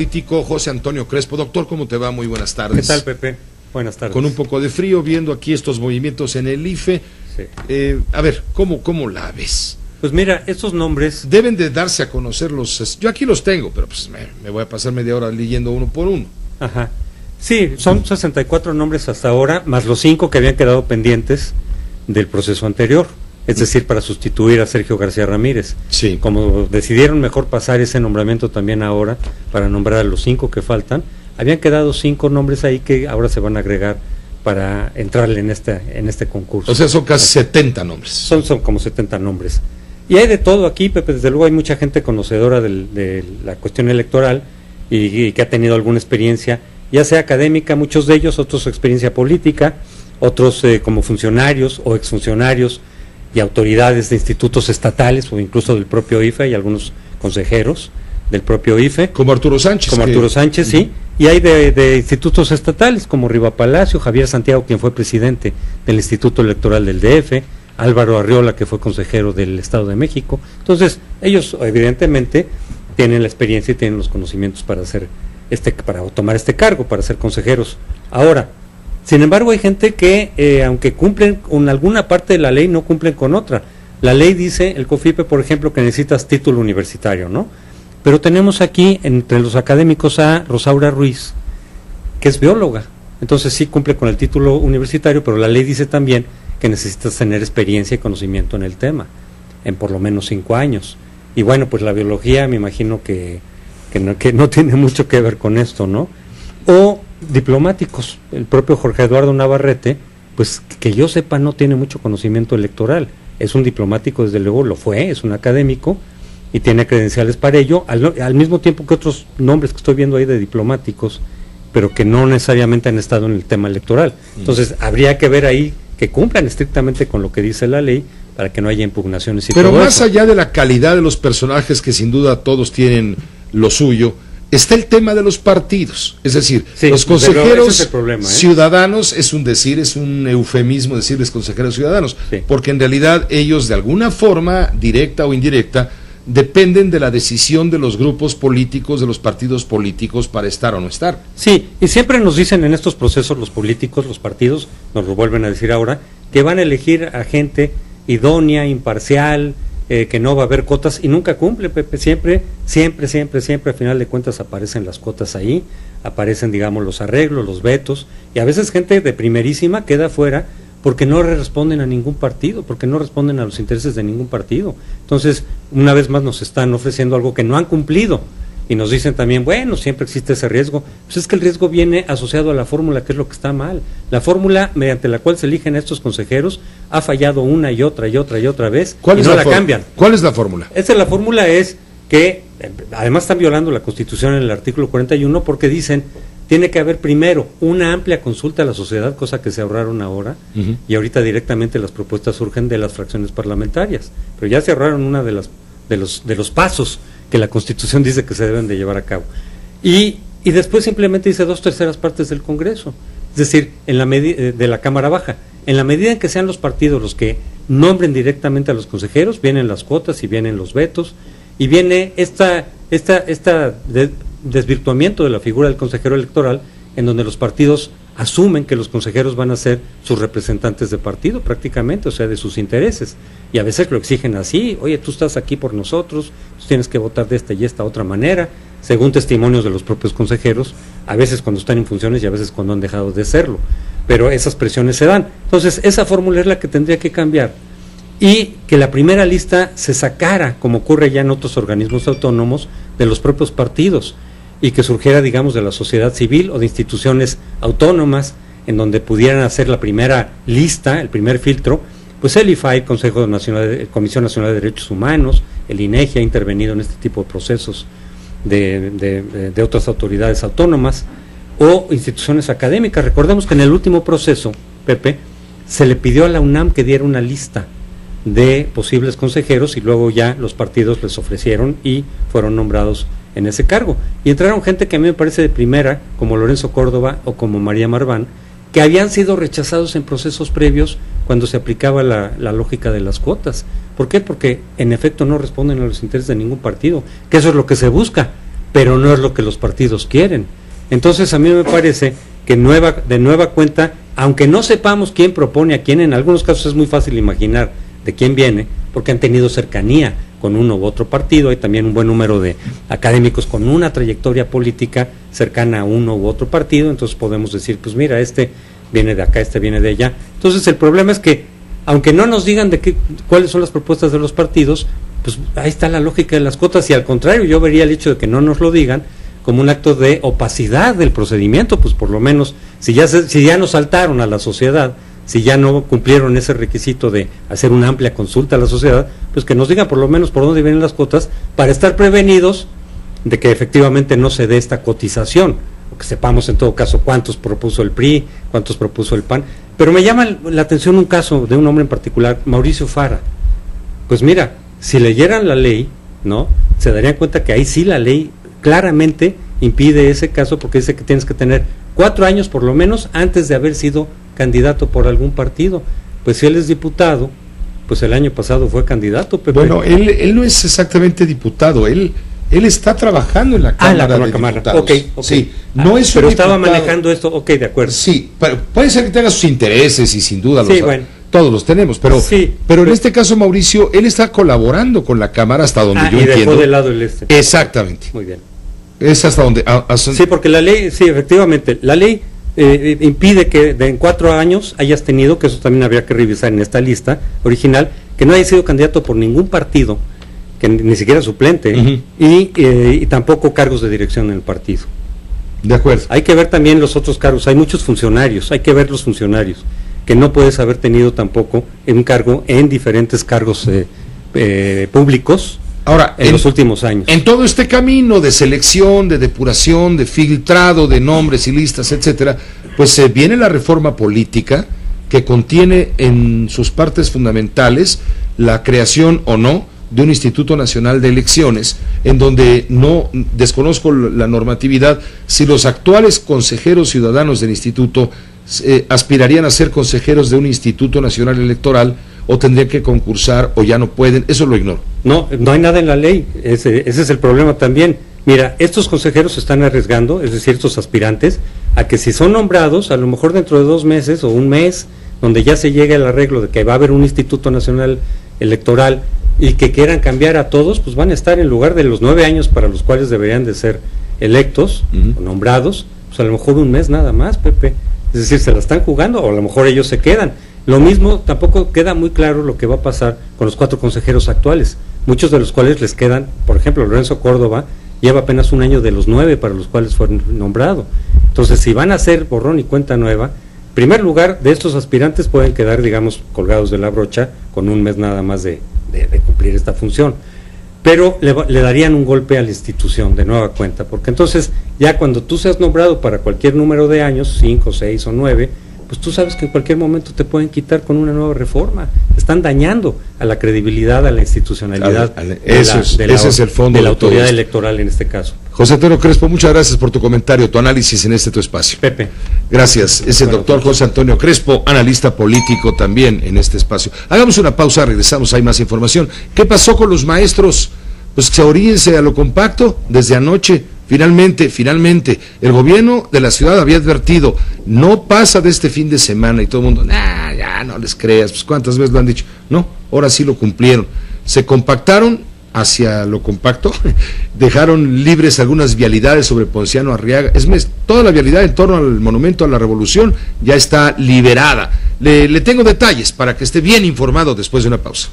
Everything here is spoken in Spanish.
Político José Antonio Crespo. Doctor, ¿cómo te va? Muy buenas tardes. ¿Qué tal, Pepe? Buenas tardes. Con un poco de frío, viendo aquí estos movimientos en el IFE. Sí. A ver, ¿cómo la ves? Pues mira, estos nombres... Deben de darse a conocer yo aquí los tengo, pero pues me voy a pasar media hora leyendo uno por uno. Ajá. Sí, son 64 nombres hasta ahora, más los 5 que habían quedado pendientes del proceso anterior. Es decir, para sustituir a Sergio García Ramírez. Sí. Como decidieron mejor pasar ese nombramiento también ahora, para nombrar a los 5 que faltan, habían quedado 5 nombres ahí que ahora se van a agregar para entrarle en este concurso. O sea, son casi 70 nombres. Son como 70 nombres. Y hay de todo aquí, Pepe, desde luego hay mucha gente conocedora de la cuestión electoral y que ha tenido alguna experiencia, ya sea académica, muchos de ellos, otros experiencia política, otros como funcionarios o exfuncionarios y autoridades de institutos estatales o incluso del propio IFE y algunos consejeros del propio IFE. Como Arturo Sánchez. Arturo Sánchez, sí. Y hay de institutos estatales como Riva Palacio, Javier Santiago, quien fue presidente del Instituto Electoral del DF, Álvaro Arriola, que fue consejero del Estado de México. Entonces, ellos evidentemente tienen la experiencia y tienen los conocimientos para tomar este cargo, para ser consejeros. Ahora, sin embargo, hay gente que, aunque cumplen con alguna parte de la ley, no cumplen con otra. La ley dice, el COFIPE, por ejemplo, que necesitas título universitario, ¿no? Pero tenemos aquí, entre los académicos, a Rosaura Ruiz, que es bióloga. Entonces sí cumple con el título universitario, pero la ley dice también que necesitas tener experiencia y conocimiento en el tema, en por lo menos 5 años. Y bueno, pues la biología me imagino que no tiene mucho que ver con esto, ¿no? O diplomáticos, el propio Jorge Eduardo Navarrete, pues que yo sepa no tiene mucho conocimiento electoral, es un diplomático, desde luego lo fue, es un académico y tiene credenciales para ello, al mismo tiempo que otros nombres que estoy viendo ahí de diplomáticos, pero que no necesariamente han estado en el tema electoral. Entonces habría que ver ahí que cumplan estrictamente con lo que dice la ley para que no haya impugnaciones y pero todo más eso. Allá de la calidad de los personajes, que sin duda todos tienen lo suyo, está el tema de los partidos, es decir, sí, los consejeros es el problema, ciudadanos, es un eufemismo decirles consejeros ciudadanos, sí, porque en realidad ellos de alguna forma, directa o indirecta, dependen de la decisión de los grupos políticos, de los partidos políticos para estar o no estar. Sí, y siempre nos dicen en estos procesos los políticos, los partidos, nos lo vuelven a decir ahora, que van a elegir a gente idónea, imparcial, que no va a haber cuotas, y nunca cumple, Pepe, siempre, al final de cuentas aparecen las cuotas ahí, aparecen, digamos, los arreglos, los vetos, y a veces gente de primerísima queda fuera porque no responden a ningún partido, porque no responden a los intereses de ningún partido. Entonces, una vez más nos están ofreciendo algo que no han cumplido, y nos dicen también, bueno, siempre existe ese riesgo. Pues es que el riesgo viene asociado a la fórmula, que es lo que está mal. La fórmula mediante la cual se eligen a estos consejeros ha fallado una y otra vez, y no la cambian. ¿Cuál es la fórmula? La fórmula es que, además están violando la Constitución en el artículo 41, porque dicen, tiene que haber primero una amplia consulta a la sociedad, cosa que se ahorraron ahora, y ahorita directamente las propuestas surgen de las fracciones parlamentarias, pero ya se ahorraron una de los pasos que la Constitución dice que se deben de llevar a cabo. Y después simplemente dice 2/3 partes del Congreso, es decir, de la Cámara Baja. En la medida en que sean los partidos los que nombren directamente a los consejeros, vienen las cuotas y vienen los vetos, y viene esta desvirtuamiento de la figura del consejero electoral, en donde los partidos asumen que los consejeros van a ser sus representantes de partido prácticamente, o sea, de sus intereses, y a veces lo exigen así, oye, tú estás aquí por nosotros, tú tienes que votar de esta y esta otra manera, según testimonios de los propios consejeros, a veces cuando están en funciones y a veces cuando han dejado de serlo, pero esas presiones se dan. Entonces, esa fórmula es la que tendría que cambiar, y que la primera lista se sacara, como ocurre ya en otros organismos autónomos, de los propios partidos, y que surgiera, digamos, de la sociedad civil o de instituciones autónomas, en donde pudieran hacer la primera lista, el primer filtro. Pues el IFAI, Comisión Nacional de Derechos Humanos, el INEGI ha intervenido en este tipo de procesos de otras autoridades autónomas o instituciones académicas. Recordemos que en el último proceso, Pepe, se le pidió a la UNAM que diera una lista de posibles consejeros, y luego ya los partidos les ofrecieron y fueron nombrados en ese cargo, y entraron gente que a mí me parece de primera, como Lorenzo Córdoba o como María Marván, que habían sido rechazados en procesos previos cuando se aplicaba la lógica de las cuotas. ¿Por qué? Porque en efecto no responden a los intereses de ningún partido, que eso es lo que se busca, pero no es lo que los partidos quieren. Entonces a mí me parece que de nueva cuenta, aunque no sepamos quién propone a quién, en algunos casos es muy fácil imaginar de quién viene, porque han tenido cercanía con uno u otro partido. Hay también un buen número de académicos con una trayectoria política cercana a uno u otro partido, entonces podemos decir, pues mira, este viene de acá, este viene de allá. Entonces el problema es que, aunque no nos digan cuáles son las propuestas de los partidos, pues ahí está la lógica de las cuotas, y al contrario, yo vería el hecho de que no nos lo digan como un acto de opacidad del procedimiento. Pues por lo menos, si ya nos saltaron a la sociedad, si ya no cumplieron ese requisito de hacer una amplia consulta a la sociedad, pues que nos digan por lo menos por dónde vienen las cuotas, para estar prevenidos de que efectivamente no se dé esta cotización, o que sepamos en todo caso cuántos propuso el PRI, cuántos propuso el PAN. Pero me llama la atención un caso de un hombre en particular, Mauricio Fara. Pues mira, si leyeran la ley, ¿no?, se darían cuenta que ahí sí la ley claramente impide ese caso, porque dice que tienes que tener 4 años por lo menos antes de haber sido candidato por algún partido. Pues si él es diputado, pues el año pasado fue candidato, Pepe. Bueno, él no es exactamente diputado, él está trabajando en la Cámara de Diputados. Okay. Sí, no es pero un estaba diputado. Manejando esto, de acuerdo. Sí, pero puede ser que tenga sus intereses y sin duda bueno. Todos los tenemos, pero en este caso, Mauricio, él está colaborando con la Cámara hasta donde yo entiendo. Dejó de lado el Exactamente. Muy bien. Es hasta donde... Sí, porque la ley, sí, efectivamente, la ley impide que en 4 años hayas tenido, que eso también habría que revisar en esta lista original, que no haya sido candidato por ningún partido, que ni siquiera suplente, y tampoco cargos de dirección en el partido. De acuerdo. Hay que ver también los otros cargos, hay muchos funcionarios, hay que ver los funcionarios, que no puedes haber tenido tampoco un cargo en diferentes cargos públicos. Ahora, en los últimos años. En todo este camino de selección, de depuración, de filtrado de nombres y listas, etcétera, pues viene la reforma política, que contiene en sus partes fundamentales la creación o no de un Instituto Nacional de Elecciones, en donde no desconozco la normatividad, si los actuales consejeros ciudadanos del instituto aspirarían a ser consejeros de un Instituto Nacional Electoral, o tendrían que concursar, o ya no pueden. Eso lo ignoro. No hay nada en la ley, ese es el problema también. Mira, estos consejeros se están arriesgando, es decir, estos aspirantes, a que si son nombrados, a lo mejor dentro de 2 meses o un mes, donde ya se llegue al arreglo de que va a haber un Instituto Nacional Electoral, y que quieran cambiar a todos, pues van a estar, en lugar de los 9 años para los cuales deberían de ser electos o nombrados, pues a lo mejor un mes nada más, Pepe. Es decir, se la están jugando, o a lo mejor ellos se quedan. Lo mismo, tampoco queda muy claro lo que va a pasar con los 4 consejeros actuales, muchos de los cuales les quedan. Por ejemplo, Lorenzo Córdoba lleva apenas 1 año de los 9 para los cuales fue nombrado. Entonces, si van a hacer borrón y cuenta nueva, en primer lugar, de estos aspirantes pueden quedar, digamos, colgados de la brocha con un mes nada más de cumplir esta función, pero le darían un golpe a la institución de nueva cuenta, porque entonces ya cuando tú seas nombrado para cualquier número de años, 5, 6 o 9, pues tú sabes que en cualquier momento te pueden quitar con una nueva reforma. Están dañando a la credibilidad, a la institucionalidad ese es el fondo de la autoridad electoral en este caso. José Antonio Crespo, muchas gracias por tu comentario, tu análisis en tu espacio. Pepe. Gracias. Es el doctor José Antonio Crespo, analista político también en este espacio. Hagamos una pausa, regresamos, hay más información. ¿Qué pasó con los maestros? Pues se oríense a lo compacto desde anoche. Finalmente, el gobierno de la ciudad había advertido, no pasa de este fin de semana, y todo el mundo, ya no les creas, pues cuántas veces lo han dicho. No, ahora sí lo cumplieron. Se compactaron hacia lo compacto, dejaron libres algunas vialidades sobre Ponciano Arriaga, es más, toda la vialidad en torno al Monumento a la Revolución ya está liberada. Le tengo detalles para que esté bien informado después de una pausa.